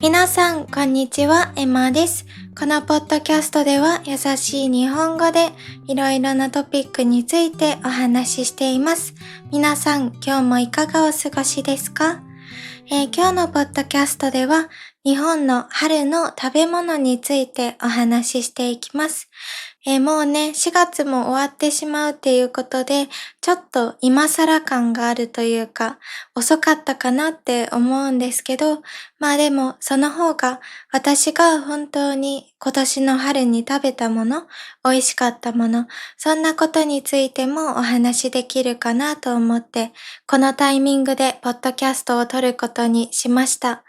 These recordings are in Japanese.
皆さん、こんにちは、エマです。このポッドキャストでは優しい日本語でいろいろなトピックについてお話ししています。皆さん、今日もいかがお過ごしですか？今日のポッドキャストでは日本の春の食べ物についてお話ししていきます。もうね、4月も終わってしまうっていうことで、ちょっと今更感があるというか、遅かったかなって思うんですけど、まあでもその方が私が本当に今年の春に食べたもの、美味しかったもの、そんなことについてもお話できるかなと思って、このタイミングでポッドキャストを撮ることにしました。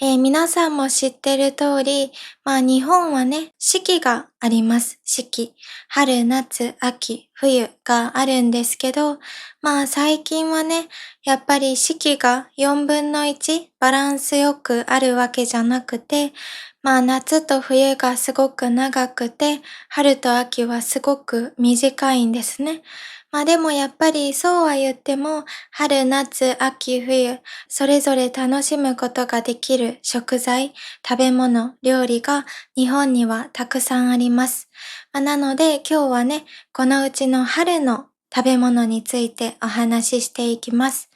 皆さんも知ってる通り、日本はね、四季があります。四季。春、夏、秋、冬があるんですけど、最近はね、やっぱり四季が4分の1バランスよくあるわけじゃなくて、夏と冬がすごく長くて、春と秋はすごく短いんですね。でもやっぱりそうは言っても、春、夏、秋、冬、それぞれ楽しむことができる食材、食べ物、料理が日本にはたくさんあります。なので今日はね、このうちの春の食べ物についてお話ししていきます。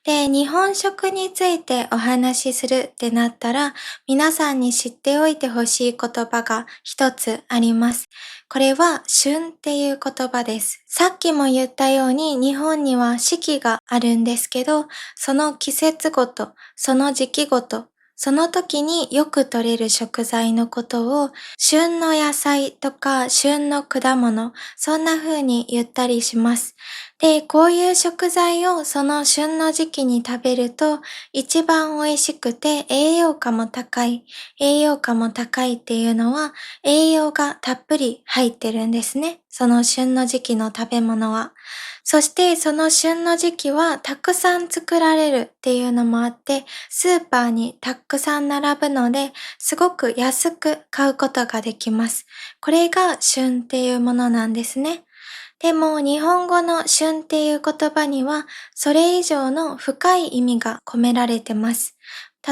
で、日本食についてお話しするってなったら、皆さんに知っておいてほしい言葉が一つあります。これは旬っていう言葉です。さっきも言ったように日本には四季があるんですけど、その季節ごと、その時期ごと、その時によく取れる食材のことを旬の野菜とか旬の果物、そんな風に言ったりします。で、こういう食材をその旬の時期に食べると一番美味しくて栄養価も高い。栄養価も高いっていうのは栄養がたっぷり入ってるんですね。その旬の時期の食べ物は。そしてその旬の時期はたくさん作られるっていうのもあって、スーパーにたくさん並ぶので、すごく安く買うことができます。これが旬っていうものなんですね。でも日本語の旬っていう言葉にはそれ以上の深い意味が込められてます。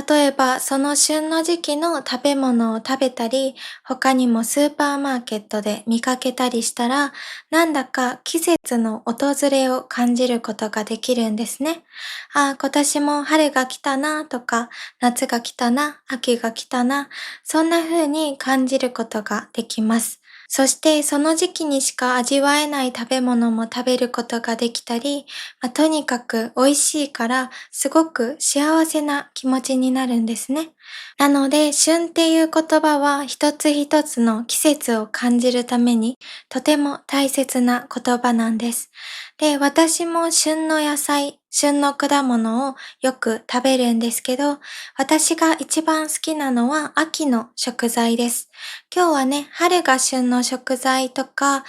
例えばその旬の時期の食べ物を食べたり、他にもスーパーマーケットで見かけたりしたら、なんだか季節の訪れを感じることができるんですね。今年も春が来たなとか、夏が来たな、秋が来たな、そんな風に感じることができます。そしてその時期にしか味わえない食べ物も食べることができたり、とにかく美味しいからすごく幸せな気持ちになるんですね。なので、旬っていう言葉は一つ一つの季節を感じるためにとても大切な言葉なんです。で、私も旬の野菜、旬の果物をよく食べるんですけど、私が一番好きなのは秋の食材です。今日はね、春が旬の食材とか、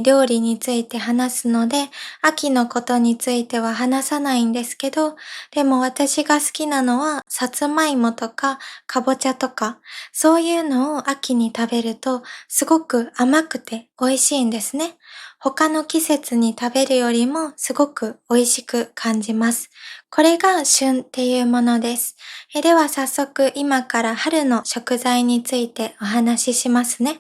料理について話すので、秋のことについては話さないんですけど、でも私が好きなのは、さつまいもとか、かぼちゃとか、そういうのを秋に食べると、すごく甘くて美味しいんですね。他の季節に食べるよりもすごく美味しく感じます。これが旬っていうものです。では早速今から春の食材についてお話ししますね。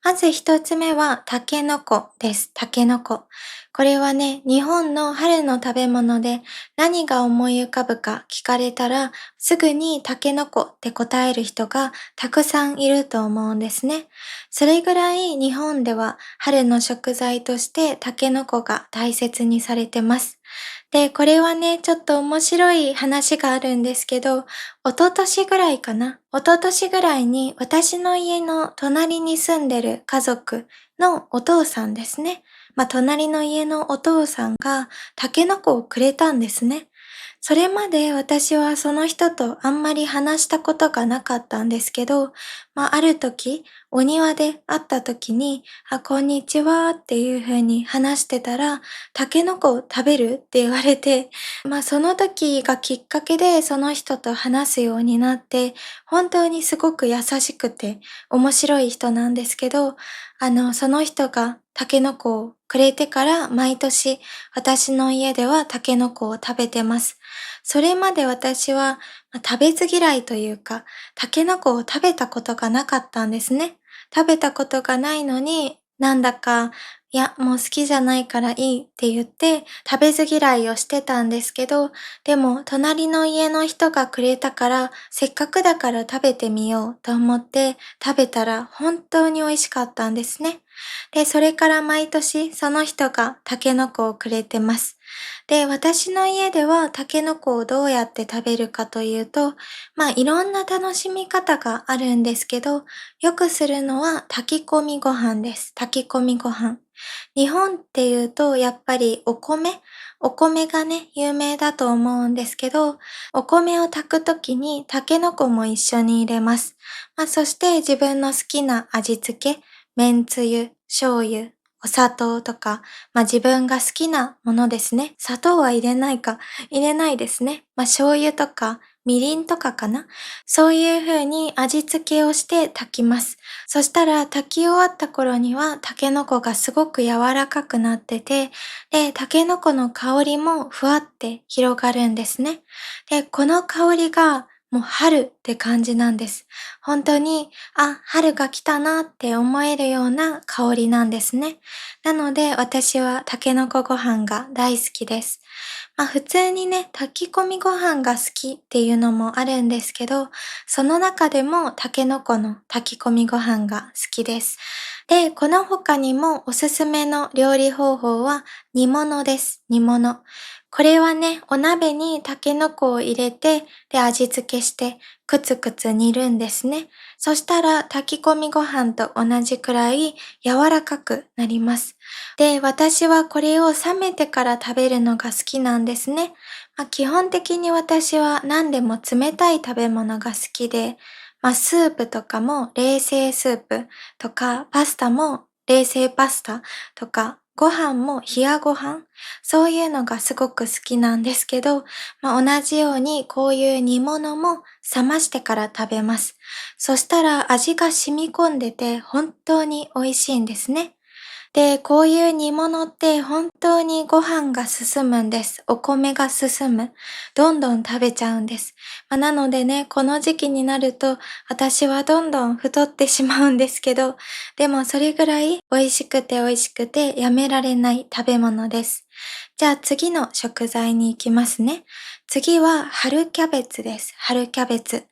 まず一つ目はタケノコです。タケノコ。これはね、日本の春の食べ物で何が思い浮かぶか聞かれたらすぐにタケノコって答える人がたくさんいると思うんですね。それぐらい日本では春の食材としてタケノコが大切にされてます。で、これはね、ちょっと面白い話があるんですけど、一昨年ぐらいかな。一昨年ぐらいに私の家の隣に住んでる家族のお父さんですね。隣の家のお父さんがタケノコをくれたんですね。それまで私はその人とあんまり話したことがなかったんですけど、ある時、お庭で会った時に、こんにちはっていう風に話してたら、タケノコを食べるって言われて、その時がきっかけでその人と話すようになって、本当にすごく優しくて面白い人なんですけど、その人がタケノコをくれてから毎年私の家ではタケノコを食べてます。それまで私は食べず嫌いというか、タケノコを食べたことがなかったんですね。食べたことがないのに、なんだか、いや、もう好きじゃないからいいって言って食べず嫌いをしてたんですけど、でも隣の家の人がくれたから、せっかくだから食べてみようと思って食べたら本当に美味しかったんですね。で、それから毎年その人がタケノコをくれてます。で、私の家ではタケノコをどうやって食べるかというと、いろんな楽しみ方があるんですけど、よくするのは炊き込みご飯です。炊き込みご飯。日本っていうとやっぱりお米がね、有名だと思うんですけど、お米を炊くときにタケノコも一緒に入れます。そして自分の好きな味付け、めんつゆ、醤油、お砂糖とか、自分が好きなものですね。砂糖は入れないか、入れないですね。醤油とか、みりんとかかな。そういう風に味付けをして炊きます。そしたら炊き終わった頃にはタケノコがすごく柔らかくなってて、で、タケノコの香りもふわって広がるんですね。で、この香りがもう春って感じなんです。本当に、春が来たなって思えるような香りなんですね。なので私はタケノコご飯が大好きです。普通にね、炊き込みご飯が好きっていうのもあるんですけど、その中でもタケノコの炊き込みご飯が好きです。で、この他にもおすすめの料理方法は煮物です。煮物。これはね、お鍋にタケノコを入れて、で、味付けして、くつくつ煮るんですね。そしたら炊き込みご飯と同じくらい柔らかくなります。で、私はこれを冷めてから食べるのが好きなんですね。基本的に私は何でも冷たい食べ物が好きで、スープとかも冷製スープとか、パスタも冷製パスタとか、ご飯も冷やご飯、そういうのがすごく好きなんですけど、同じようにこういう煮物も冷ましてから食べます。そしたら味が染み込んでて本当に美味しいんですね。で、こういう煮物って本当にご飯が進むんです。お米が進む。どんどん食べちゃうんです。なのでね、この時期になると私はどんどん太ってしまうんですけど、でもそれぐらい美味しくて美味しくてやめられない食べ物です。じゃあ次の食材に行きますね。次は春キャベツです。春キャベツ。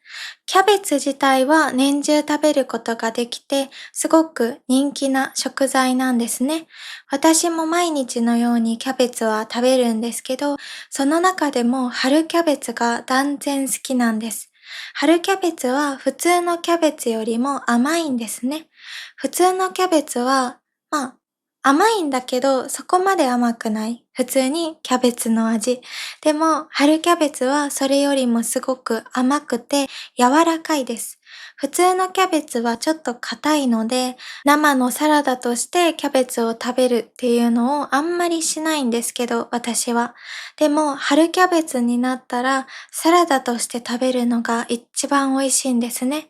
キャベツ自体は年中食べることができて、すごく人気な食材なんですね。私も毎日のようにキャベツは食べるんですけど、その中でも春キャベツが断然好きなんです。春キャベツは普通のキャベツよりも甘いんですね。普通のキャベツは、甘いんだけど、そこまで甘くない。普通にキャベツの味。でも、春キャベツはそれよりもすごく甘くて柔らかいです。普通のキャベツはちょっと硬いので、生のサラダとしてキャベツを食べるっていうのをあんまりしないんですけど、私は。でも、春キャベツになったら、サラダとして食べるのが一番美味しいんですね。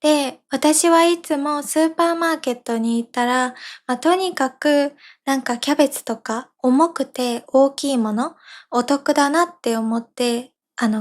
で、私はいつもスーパーマーケットに行ったら、とにかくなんかキャベツとか重くて大きいもの、お得だなって思って、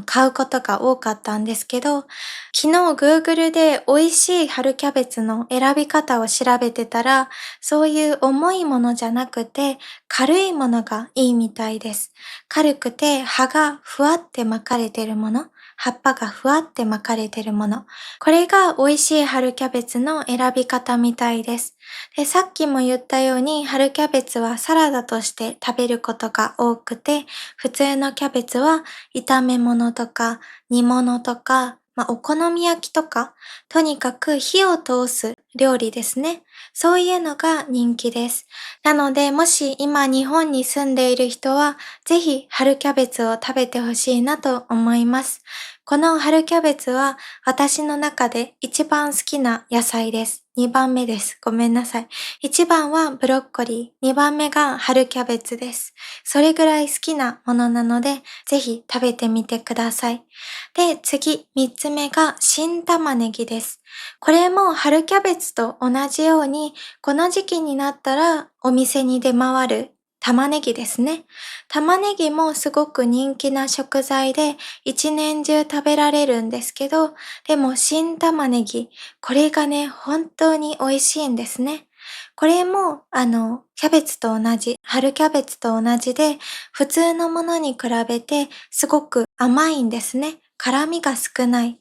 買うことが多かったんですけど、昨日 Google で美味しい春キャベツの選び方を調べてたら、そういう重いものじゃなくて、軽いものがいいみたいです。軽くて葉がふわって巻かれてるもの、葉っぱがふわって巻かれてるもの、これが美味しい春キャベツの選び方みたいです。で、さっきも言ったように春キャベツはサラダとして食べることが多くて、普通のキャベツは炒め物とか煮物とか、お好み焼きとか、とにかく火を通す料理ですね。そういうのが人気です。なので、もし今日本に住んでいる人は、ぜひ春キャベツを食べてほしいなと思います。この春キャベツは私の中で一番好きな野菜です。2番目です。ごめんなさい。1番はブロッコリー、2番目が春キャベツです。それぐらい好きなものなので、ぜひ食べてみてください。で、次、3つ目が新玉ねぎです。これも春キャベツと同じように、この時期になったらお店に出回る玉ねぎですね。玉ねぎもすごく人気な食材で一年中食べられるんですけど、でも新玉ねぎ、これがね、本当に美味しいんですね。これも、キャベツと同じ、春キャベツと同じで、普通のものに比べてすごく甘いんですね。辛みが少ない。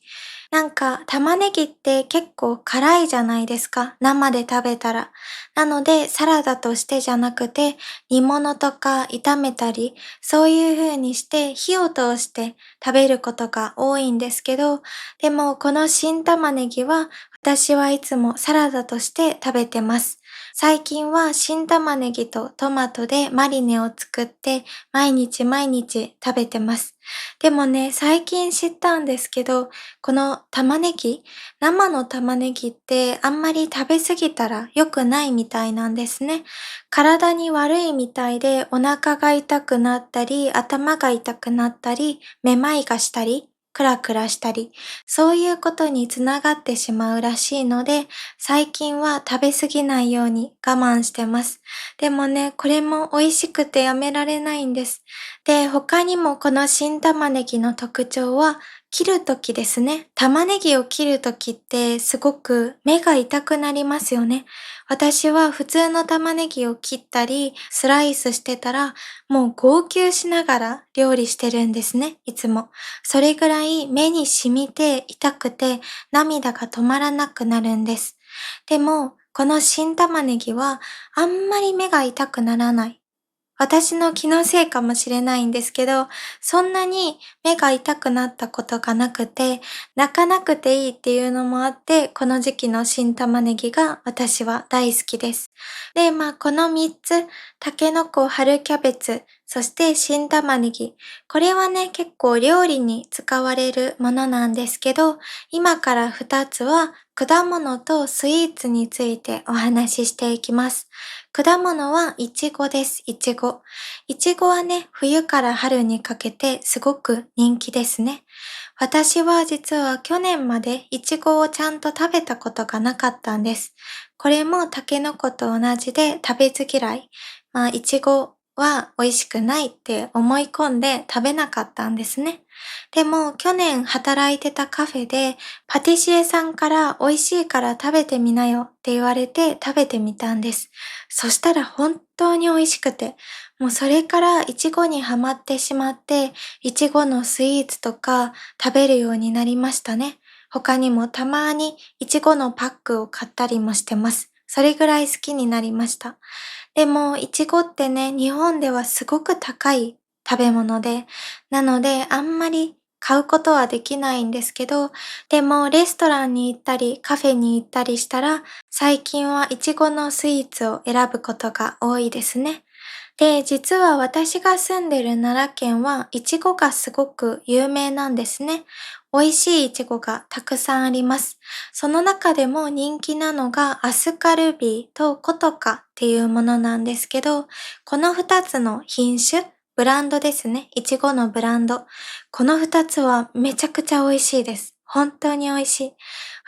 なんか玉ねぎって結構辛いじゃないですか。生で食べたら。なのでサラダとしてじゃなくて煮物とか炒めたり、そういう風にして火を通して食べることが多いんですけど、でもこの新玉ねぎは私はいつもサラダとして食べてます。最近は新玉ねぎとトマトでマリネを作って毎日毎日食べてます。でもね、最近知ったんですけど、この玉ねぎ、生の玉ねぎってあんまり食べ過ぎたら良くないみたいなんですね。体に悪いみたいでお腹が痛くなったり、頭が痛くなったり、めまいがしたり、クラクラしたり、そういうことにつながってしまうらしいので、最近は食べ過ぎないように我慢してます。でもね、これも美味しくてやめられないんです。で、他にもこの新玉ねぎの特徴は、切るときですね。玉ねぎを切るときってすごく目が痛くなりますよね。私は普通の玉ねぎを切ったり、スライスしてたら、もう号泣しながら料理してるんですね、いつも。それぐらい目に染みて痛くて涙が止まらなくなるんです。でも、この新玉ねぎはあんまり目が痛くならない。私の気のせいかもしれないんですけど、そんなに目が痛くなったことがなくて、泣かなくていいっていうのもあって、この時期の新玉ねぎが私は大好きです。で、この3つ、タケノコ、春キャベツ、そして新玉ねぎ。これはね、結構料理に使われるものなんですけど、今から2つは果物とスイーツについてお話ししていきます。果物はイチゴです、イチゴ。イチゴはね、冬から春にかけてすごく人気ですね。私は実は去年までイチゴをちゃんと食べたことがなかったんです。これもタケノコと同じで食べず嫌い。イチゴは美味しくないって思い込んで食べなかったんですね。でも去年働いてたカフェでパティシエさんから美味しいから食べてみなよって言われて食べてみたんです。そしたら本当に美味しくて、もうそれからイチゴにハマってしまって、イチゴのスイーツとか食べるようになりましたね。他にもたまにイチゴのパックを買ったりもしてます。それぐらい好きになりました。でも、イチゴってね、日本ではすごく高い食べ物で、なのであんまり買うことはできないんですけど、でもレストランに行ったりカフェに行ったりしたら、最近はイチゴのスイーツを選ぶことが多いですね。で、実は私が住んでる奈良県はイチゴがすごく有名なんですね。美味しいイチゴがたくさんあります。その中でも人気なのがアスカルビーとコトカっていうものなんですけど、この2つの品種、ブランドですね。イチゴのブランド。この2つはめちゃくちゃ美味しいです。本当に美味しい。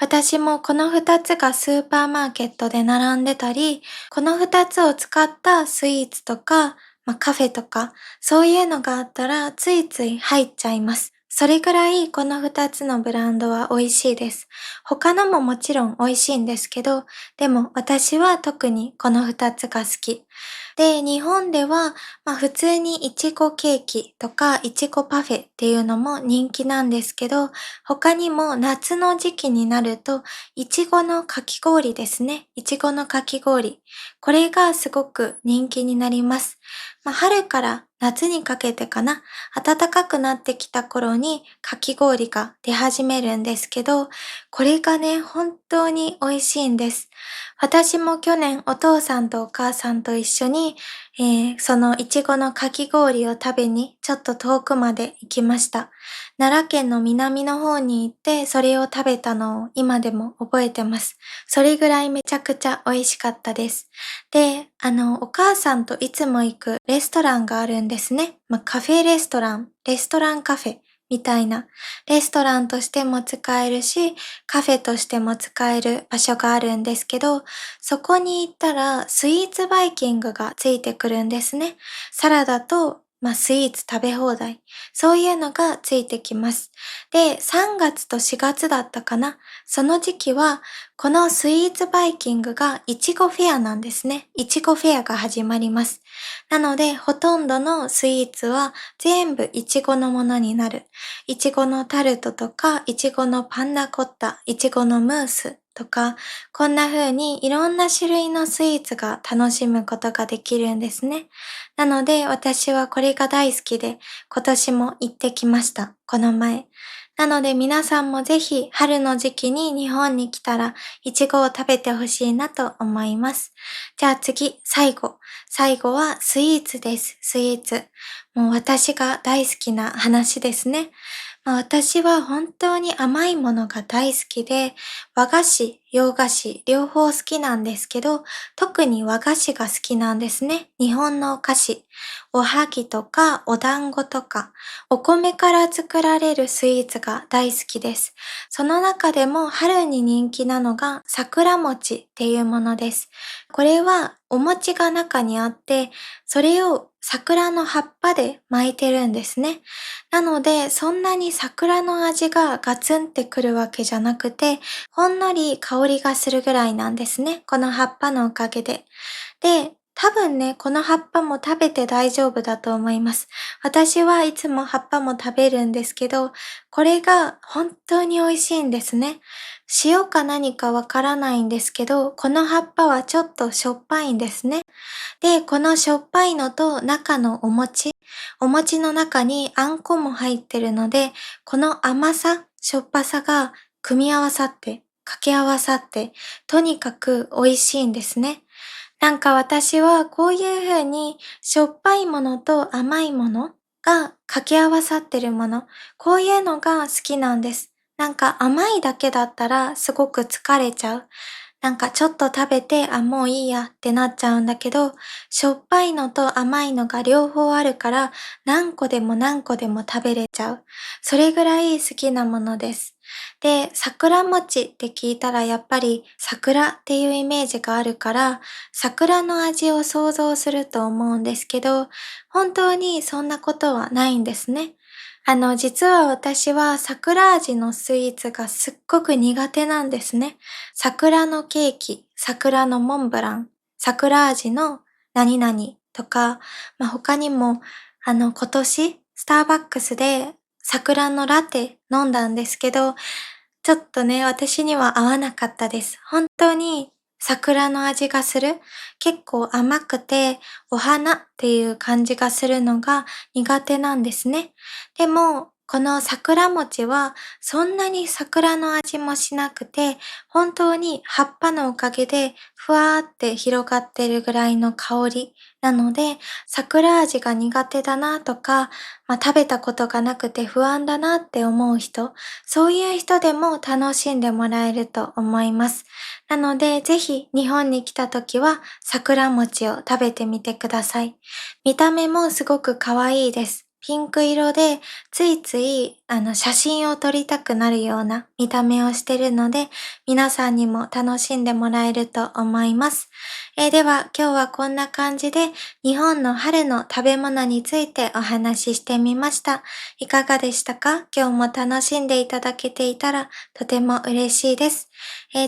私もこの2つがスーパーマーケットで並んでたり、この2つを使ったスイーツとか、カフェとか、そういうのがあったらついつい入っちゃいます。それぐらいこの2つのブランドは美味しいです。他のももちろん美味しいんですけど、でも私は特にこの2つが好き。で、日本では、普通にイチゴケーキとかイチゴパフェっていうのも人気なんですけど、他にも夏の時期になると、イチゴのかき氷ですね。イチゴのかき氷。これがすごく人気になります。春から夏にかけてかな、暖かくなってきた頃にかき氷が出始めるんですけど、これがね、本当に美味しいんです。私も去年お父さんとお母さんと一緒に、そのいちごのかき氷を食べにちょっと遠くまで行きました。奈良県の南の方に行ってそれを食べたのを今でも覚えてます。それぐらいめちゃくちゃ美味しかったです。で、お母さんといつも行くレストランがあるんですね。カフェレストラン、レストランカフェみたいな。レストランとしても使えるし、カフェとしても使える場所があるんですけど、そこに行ったらスイーツバイキングがついてくるんですね。サラダとスイーツ食べ放題。そういうのがついてきます。で、3月と4月だったかな。その時期は、このスイーツバイキングがいちごフェアなんですね。いちごフェアが始まります。なので、ほとんどのスイーツは全部いちごのものになる。いちごのタルトとか、いちごのパンナコッタ、いちごのムースとか、こんな風にいろんな種類のスイーツが楽しむことができるんですね。なので、私はこれが大好きで、今年も行ってきました。この前。なので皆さんもぜひ春の時期に日本に来たらいちごを食べてほしいなと思います。じゃあ次、最後。最後はスイーツです。スイーツ。もう私が大好きな話ですね。私は本当に甘いものが大好きで、和菓子、洋菓子、両方好きなんですけど、特に和菓子が好きなんですね。日本のお菓子。おはぎとか、お団子とか、お米から作られるスイーツが大好きです。その中でも春に人気なのが桜餅っていうものです。これはお餅が中にあって、それを桜の葉っぱで巻いてるんですね。なので、そんなに桜の味がガツンってくるわけじゃなくて、ほんのり香りがするぐらいなんですね。この葉っぱのおかげで。で、多分ね、この葉っぱも食べて大丈夫だと思います。私はいつも葉っぱも食べるんですけど、これが本当に美味しいんですね。塩か何かわからないんですけど、この葉っぱはちょっとしょっぱいんですね。で、このしょっぱいのと中のお餅の中にあんこも入ってるので、この甘さ、しょっぱさが組み合わさって、掛け合わさって、とにかく美味しいんですね。なんか私はこういう風にしょっぱいものと甘いものが掛け合わさってるもの、こういうのが好きなんです。なんか甘いだけだったらすごく疲れちゃう。なんかちょっと食べて、もういいやってなっちゃうんだけど、しょっぱいのと甘いのが両方あるから、何個でも何個でも食べれちゃう。それぐらい好きなものです。で、桜餅って聞いたらやっぱり桜っていうイメージがあるから、桜の味を想像すると思うんですけど、本当にそんなことはないんですね。実は私は桜味のスイーツがすっごく苦手なんですね。桜のケーキ、桜のモンブラン、桜味の何々とか、他にも、今年、スターバックスで桜のラテ飲んだんですけど、ちょっとね、私には合わなかったです。本当に桜の味がする。結構甘くて、お花っていう感じがするのが苦手なんですね。でも、この桜餅はそんなに桜の味もしなくて、本当に葉っぱのおかげでふわーって広がってるぐらいの香りなので、桜味が苦手だなとか、食べたことがなくて不安だなって思う人、そういう人でも楽しんでもらえると思います。なので、ぜひ日本に来た時は桜餅を食べてみてください。見た目もすごく可愛いです。ピンク色でついつい写真を撮りたくなるような見た目をしてるので、皆さんにも楽しんでもらえると思います。では今日はこんな感じで日本の春の食べ物についてお話ししてみました。いかがでしたか？今日も楽しんでいただけていたらとても嬉しいです。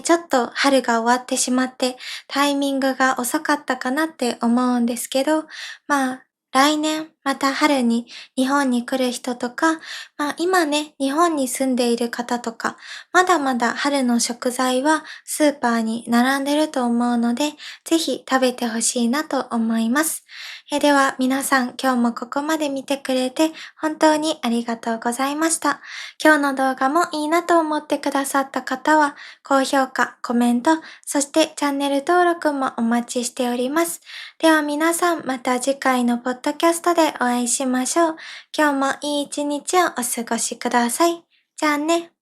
ちょっと春が終わってしまってタイミングが遅かったかなって思うんですけど、来年また春に日本に来る人とか、今ね、日本に住んでいる方とか、まだまだ春の食材はスーパーに並んでると思うので、ぜひ食べてほしいなと思います。では皆さん今日もここまで見てくれて本当にありがとうございました。今日の動画もいいなと思ってくださった方は、高評価、コメント、そしてチャンネル登録もお待ちしております。では皆さんまた次回のポッドキャストでお会いしましょう。今日もいい一日をお過ごしください。じゃあね。